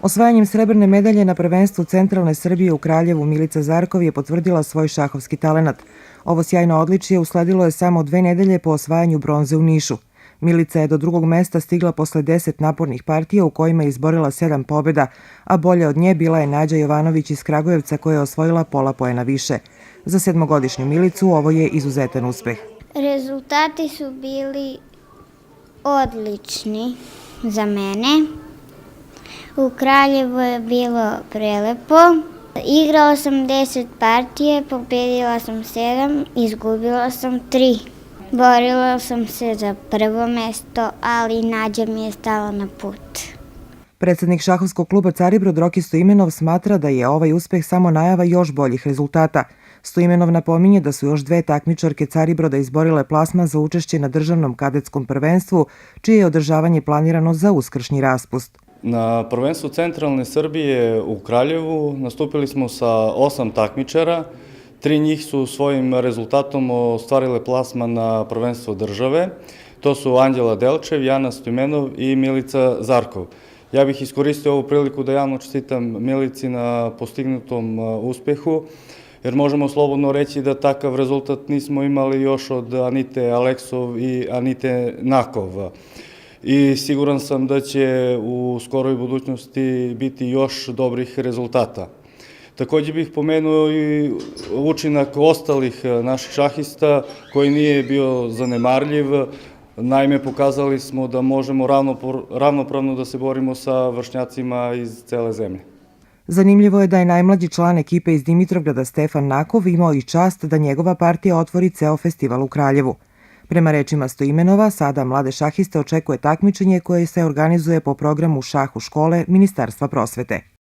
Osvajanjem srebrne medalje na prvenstvu Centralne Srbije u Kraljevu Milica Zarkov je potvrdila svoj šahovski talenat. Ovo sjajno odličje usledilo je samo 2 nedelje po osvajanju bronze u Nišu. Milica je do drugog mesta stigla posle 10 napornih partija u kojima je izborila 7 pobjeda, a bolje od nje bila je Nađa Jovanović iz Kragujevca koja je osvojila pola poena više. Za 7-godišnju Milicu ovo je izuzetan uspeh. Rezultati su bili odlični za mene. U Kraljevu je bilo prelepo. Igrala sam 10 partije, pobedila sam 7, izgubila sam 3. Borila sam se za prvo mesto, ali Nađa mi je stala na put. Predsednik šahovskog kluba Caribrod Roki Stoimenov smatra da je ovaj uspeh samo najava još boljih rezultata. Stoimenov napominje da su još 2 takmičarke Caribroda izborile plasman za učešće na državnom kadetskom prvenstvu, čije je održavanje planirano za uskršnji raspust. Na prvenstvu Centralne Srbije u Kraljevu nastupili smo sa 8 takmičara. 3 njih su svojim rezultatom ostvarile plasman na prvenstvo države. To su Anđela Delčev, Jana Stoimenov i Milica Zarkov. Ja bih iskoristio ovu priliku da javno čestitam Milici na postignutom uspehu, jer možemo slobodno reći da takav rezultat nismo imali još od Anite Aleksov i Anite Nakov. I siguran sam da će u skoroj budućnosti biti još dobrih rezultata. Takođe bih pomenuo i učinak ostalih naših šahista koji nije bio zanemarljiv. Naime, pokazali smo da možemo ravnopravno da se borimo sa vršnjacima iz cele zemlje. Zanimljivo je da je najmlađi član ekipe iz Dimitrovgrada Stefan Nakov imao i čast da njegova partija otvori ceo festival u Kraljevu. Prema rečima Stoimenova, sada mlade šahiste očekuje takmičenje koje se organizuje po programu Šah u škole Ministarstva prosvete.